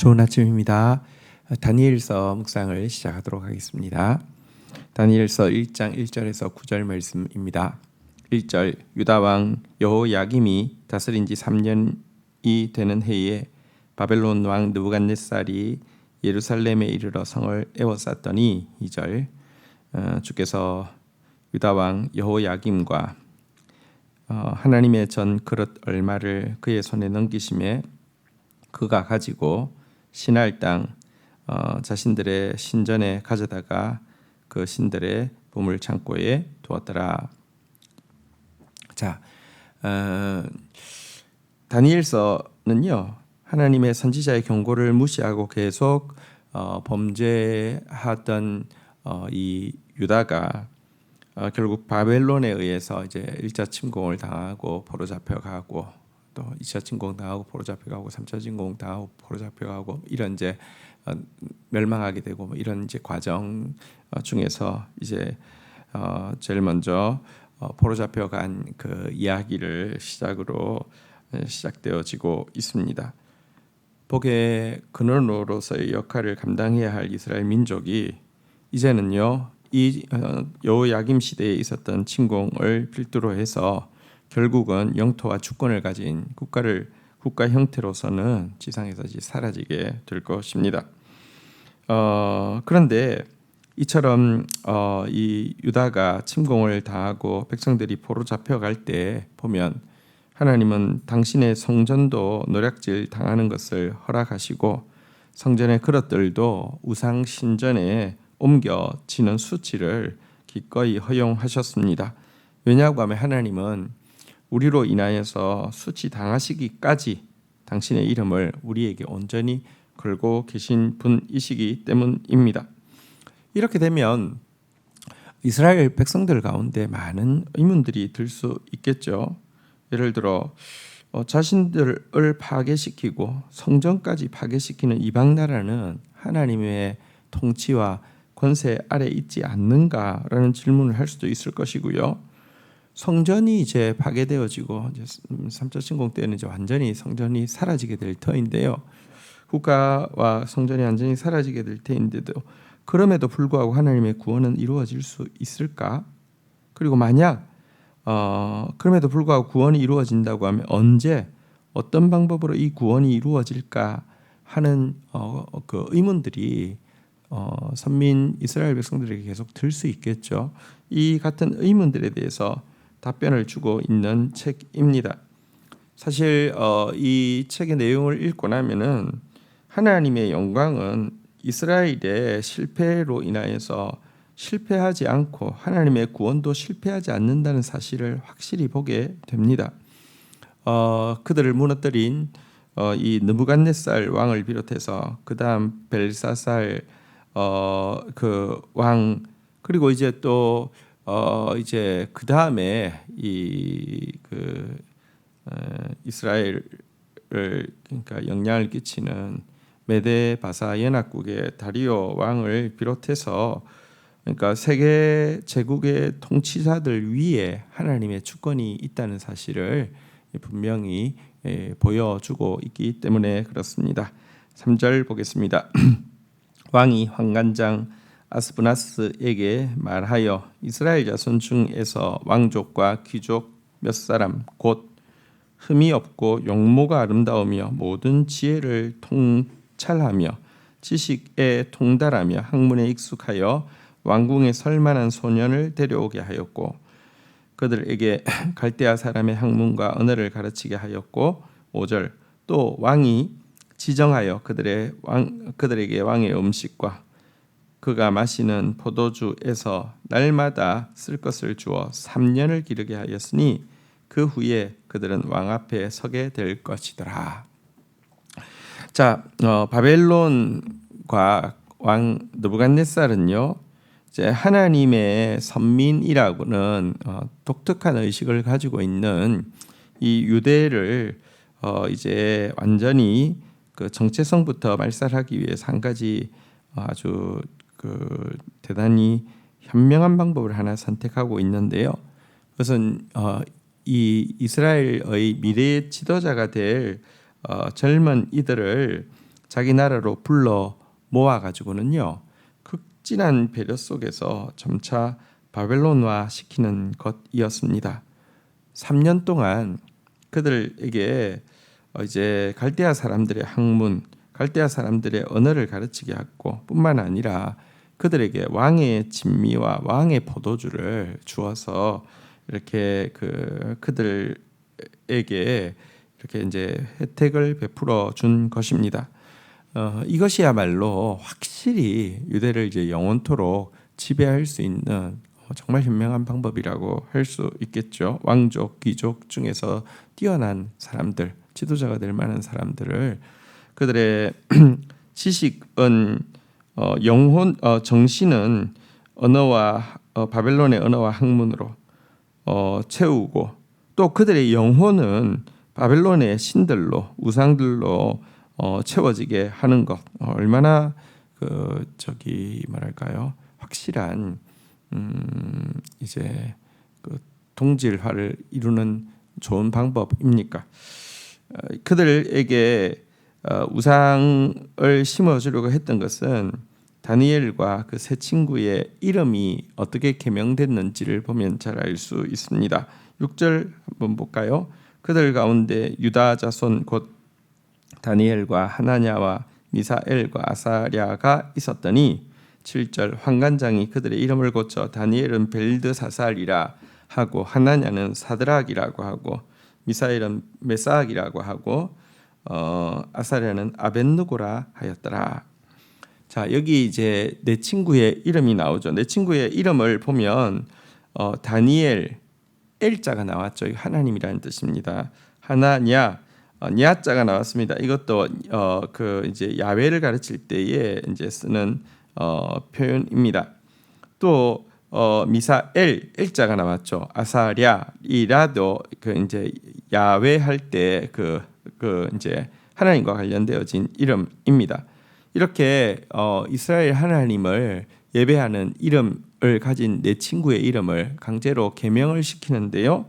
좋은 아침입니다. 다니엘서 묵상을 시작하도록 하겠습니다. 다니엘서 1장 1절에서 9절 말씀입니다. 1절 유다 왕 여호야김이 다스린 지 3년이 되는 해에 바벨론 왕 느부갓네살이 예루살렘에 이르러 성을 에워쌌더니 2절 주께서 유다 왕 여호야김과 하나님의 전 그릇 얼마를 그의 손에 넘기심에 그가 가지고 신할 땅 자신들의 신전에 가져다가 그 신들의 보물 창고에 두었더라. 자, 다니엘서는요 하나님의 선지자의 경고를 무시하고 계속 범죄하던 이 유다가 결국 바벨론에 의해서 이제 1차 침공을 당하고 포로 잡혀가고 또 2차 침공 당하고 포로 잡혀가고 3차 침공 당하고 포로 잡혀가고 이런 이제 멸망하게 되고 뭐 이런 이제 과정 중에서 이제 제일 먼저 포로 잡혀간 그 이야기를 시작으로 시작되어지고 있습니다. 복의 근원으로서의 역할을 감당해야 할 이스라엘 민족이 이제는요 이 여호야김 시대에 있었던 침공을 필두로 해서 결국은 영토와 주권을 가진 국가 형태로서는 지상에서 사라지게 될 것입니다. 그런데 이처럼 이 유다가 침공을 당하고 백성들이 포로 잡혀갈 때 보면 하나님은 당신의 성전도 노략질 당하는 것을 허락하시고 성전의 그릇들도 우상 신전에 옮겨지는 수치를 기꺼이 허용하셨습니다. 왜냐하고 하면 하나님은 우리로 인하여서 수치 당하시기까지 당신의 이름을 우리에게 온전히 걸고 계신 분이시기 때문입니다. 이렇게 되면 이스라엘 백성들 가운데 많은 의문들이 들 수 있겠죠. 예를 들어 자신들을 파괴시키고 성전까지 파괴시키는 이방 나라는 하나님의 통치와 권세 아래 있지 않는가라는 질문을 할 수도 있을 것이고요. 성전이 이제 파괴되어지고 이제 3차 침공 때는 이제 완전히 성전이 사라지게 될 터인데요. 국가와 성전이 완전히 사라지게 될 터인데도 그럼에도 불구하고 하나님의 구원은 이루어질 수 있을까? 그리고 만약 그럼에도 불구하고 구원이 이루어진다고 하면 언제 어떤 방법으로 이 구원이 이루어질까 하는 그 의문들이 선민 이스라엘 백성들에게 계속 들 수 있겠죠. 이 같은 의문들에 대해서 답변을 주고 있는 책입니다. 사실 이 책의 내용을 읽고 나면은 하나님의 영광은 이스라엘의 실패로 인하여서 실패하지 않고 하나님의 구원도 실패하지 않는다는 사실을 확실히 보게 됩니다. 그들을 무너뜨린 이 느부갓네살 왕을 비롯해서 그 다음 벨사살 그 왕 그리고 이제 또 이제 그 다음에 이 그 이스라엘을 그러니까 영향을 끼치는 메데 바사 연합국의 다리오 왕을 비롯해서 그러니까 세계 제국의 통치자들 위에 하나님의 주권이 있다는 사실을 분명히 보여주고 있기 때문에 그렇습니다. 3절 보겠습니다. 왕이 환관장 아스브나스에게 말하여 이스라엘 자손 중에서 왕족과 귀족 몇 사람 곧 흠이 없고 용모가 아름다우며 모든 지혜를 통찰하며 지식에 통달하며 학문에 익숙하여 왕궁에 설만한 소년을 데려오게 하였고 그들에게 갈대아 사람의 학문과 언어를 가르치게 하였고 5절 또 왕이 지정하여 그들에게 왕의 음식과 그가 마시는 포도주에서 날마다 쓸 것을 주어 3년을 기르게 하였으니 그 후에 그들은 왕 앞에 서게 될 것이더라. 자, 바벨론과 왕 느부갓네살은요 이제 하나님의 선민이라고는 독특한 의식을 가지고 있는 이 유대를 이제 완전히 그 정체성부터 말살하기 위해서 한 가지 아주 그 대단히 현명한 방법을 하나 선택하고 있는데요. 그것은 이 이스라엘의 미래의 지도자가 될 젊은 이들을 자기 나라로 불러 모아가지고는요, 극진한 배려 속에서 점차 바벨론화 시키는 것이었습니다. 3년 동안 그들에게 이제 갈대아 사람들의 학문, 갈대아 사람들의 언어를 가르치게 했고, 뿐만 아니라 그들에게 왕의 진미와 왕의 포도주를 주어서 이렇게 그들에게 이렇게 이제 혜택을 베풀어 준 것입니다. 이것이야말로 확실히 유대를 이제 영원토록 지배할 수 있는 정말 현명한 방법이라고 할 수 있겠죠. 왕족, 귀족 중에서 뛰어난 사람들, 지도자가 될 만한 사람들을 그들의 지식은 영혼, 정신은 언어와 바벨론의 언어와 학문으로 채우고, 또 그들의 영혼은 바벨론의 신들로, 우상들로 채워지게 하는 것, 얼마나 뭐랄까요, 확실한 이제 동질화를 이루는 좋은 방법입니까? 그들에게 우상을 심어주려고 했던 것은 다니엘과 그 세 친구의 이름이 어떻게 개명됐는지를 보면 잘 알 수 있습니다. 6절 한번 볼까요? 그들 가운데 유다 자손 곧 다니엘과 하나냐와 미사엘과 아사랴가 있었더니 7절 환관장이 그들의 이름을 고쳐 다니엘은 벨드사살이라 하고 하나냐는 사드락이라고 하고 미사엘은 메삭이라고 하고 아사랴는 아벳느고라 하였더라. 자, 여기 이제 내 친구의 이름이 나오죠. 내 친구의 이름을 보면 다니엘 엘자가 나왔죠. 하나님이라는 뜻입니다. 하나냐 냐자가 나왔습니다. 이것도 이제 야훼를 가르칠 때에 이제 쓰는 표현입니다. 또 미사엘 엘자가 나왔죠. 아사랴 이라도 이제 야훼 할 때 이제 하나님과 관련되어진 이름입니다. 이렇게 이스라엘 하나님을 예배하는 이름을 가진 내 친구의 이름을 강제로 개명을 시키는데요.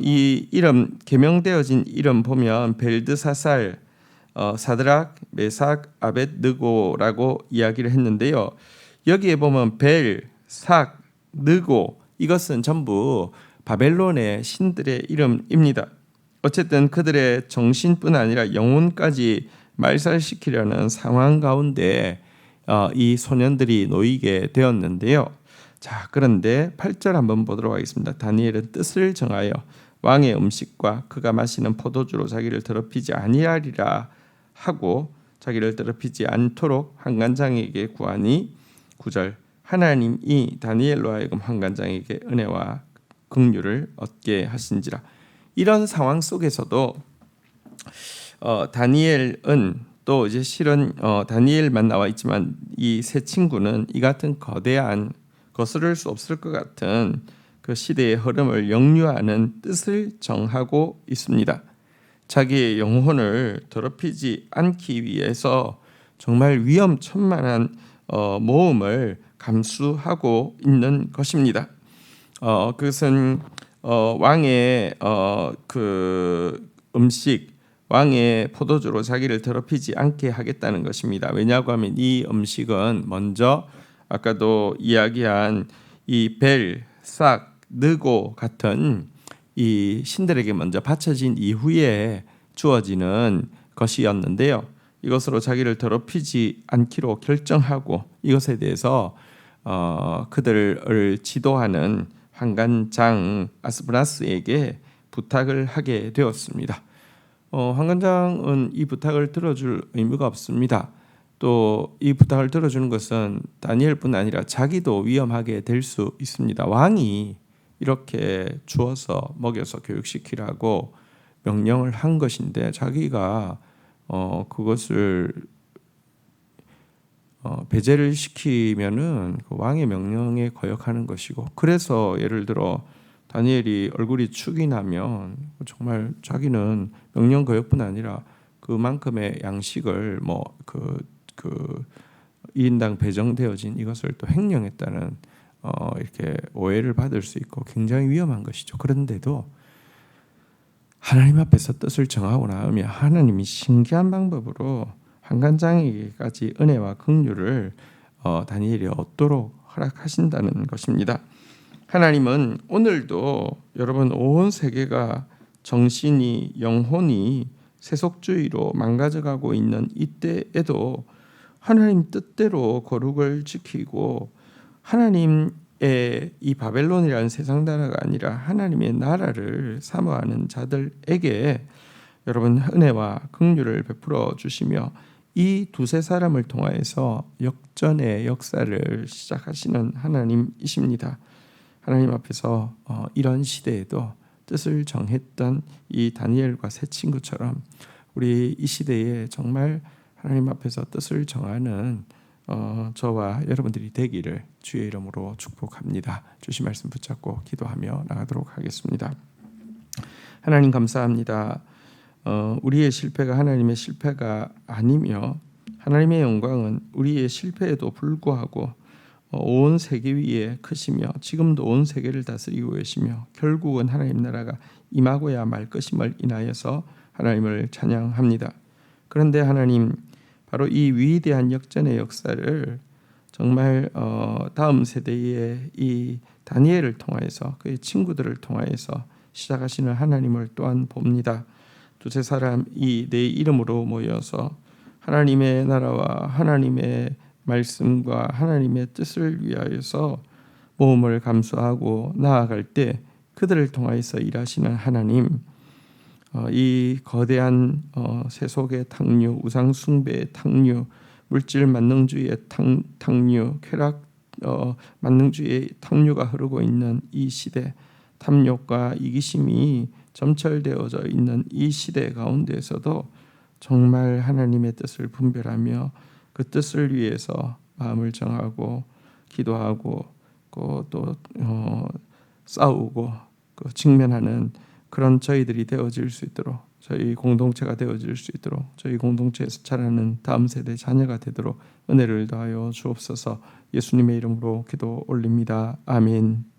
이 이름 개명되어진 이름 보면 벨드사살, 사드락, 메삭, 아벳느고라고 이야기를 했는데요. 여기에 보면 벨, 삭, 느고 이것은 전부 바벨론의 신들의 이름입니다. 어쨌든 그들의 정신뿐 아니라 영혼까지 말살시키려는 상황 가운데 이 소년들이 놓이게 되었는데요. 자, 그런데 8절 한번 보도록 하겠습니다. 다니엘은 뜻을 정하여 왕의 음식과 그가 마시는 포도주로 자기를 더럽히지 아니하리라 하고 자기를 더럽히지 않도록 환관장에게 구하니 9절 하나님이 다니엘로 하여금 환관장에게 은혜와 긍휼을 얻게 하신지라. 이런 상황 속에서도 다니엘은 또 이제 실은 다니엘만 나와 있지만 이 세 친구는 이 같은 거대한 거스를 수 없을 것 같은 그 시대의 흐름을 역류하는 뜻을 정하고 있습니다. 자기의 영혼을 더럽히지 않기 위해서 정말 위험천만한 모험을 감수하고 있는 것입니다. 그것은 왕의 그 음식, 왕의 포도주로 자기를 더럽히지 않게 하겠다는 것입니다. 왜냐하고 하면 이 음식은 먼저 아까도 이야기한 이 벨, 삭, 느고 같은 이 신들에게 먼저 바쳐진 이후에 주어지는 것이었는데요. 이것으로 자기를 더럽히지 않기로 결정하고 이것에 대해서 그들을 지도하는 환관장 아스브라스에게 부탁을 하게 되었습니다. 환관장은 이 부탁을 들어줄 의무가 없습니다. 또 이 부탁을 들어주는 것은 다니엘뿐 아니라 자기도 위험하게 될 수 있습니다. 왕이 이렇게 주어서 먹여서 교육시키라고 명령을 한 것인데 자기가 그것을 배제를 시키면은 그 왕의 명령에 거역하는 것이고, 그래서 예를 들어 다니엘이 얼굴이 축이 나면 정말 자기는 명령 거역뿐 아니라 그만큼의 양식을 그 2인당 배정되어진 이것을 또 횡령했다는 이렇게 오해를 받을 수 있고 굉장히 위험한 것이죠. 그런데도 하나님 앞에서 뜻을 정하고 나면 하나님이 신기한 방법으로 환관장에게까지 은혜와 긍휼을 다니엘이 얻도록 허락하신다는 것입니다. 하나님은 오늘도 여러분 온 세계가 정신이 영혼이 세속주의로 망가져가고 있는 이때에도 하나님 뜻대로 거룩을 지키고 하나님의 이 바벨론이라는 세상 나라가 아니라 하나님의 나라를 사모하는 자들에게 여러분 은혜와 긍휼을 베풀어 주시며 이 두세 사람을 통하여서 역전의 역사를 시작하시는 하나님이십니다. 하나님 앞에서 이런 시대에도 뜻을 정했던 이 다니엘과 세 친구처럼 우리 이 시대에 정말 하나님 앞에서 뜻을 정하는 저와 여러분들이 되기를 주의 이름으로 축복합니다. 주신 말씀 붙잡고 기도하며 나가도록 하겠습니다. 하나님 감사합니다. 우리의 실패가 하나님의 실패가 아니며 하나님의 영광은 우리의 실패에도 불구하고 온 세계 위에 크시며 지금도 온 세계를 다스리고 계시며 결국은 하나님 나라가 임하고야 말 것임을 인하여서 하나님을 찬양합니다. 그런데 하나님 바로 이 위대한 역전의 역사를 정말 다음 세대의 이 다니엘을 통하여서 그의 친구들을 통하여서 시작하시는 하나님을 또한 봅니다. 두세 사람이 내 이름으로 모여서 하나님의 나라와 하나님의 말씀과 하나님의 뜻을 위하여서 모험을 감수하고 나아갈 때 그들을 통하여서 일하시는 하나님, 이 거대한 세속의 탕류, 우상 숭배의 탕류, 물질 만능주의의 탕류, 쾌락 만능주의의 탕류가 흐르고 있는 이 시대, 탐욕과 이기심이 점철되어져 있는 이 시대 가운데에서도 정말 하나님의 뜻을 분별하며 그 뜻을 위해서 마음을 정하고 기도하고 또 싸우고 직면하는 그런 저희들이 되어질 수 있도록 저희 공동체가 되어질 수 있도록 저희 공동체에서 자라는 다음 세대 자녀가 되도록 은혜를 더하여 주옵소서. 예수님의 이름으로 기도 올립니다. 아멘.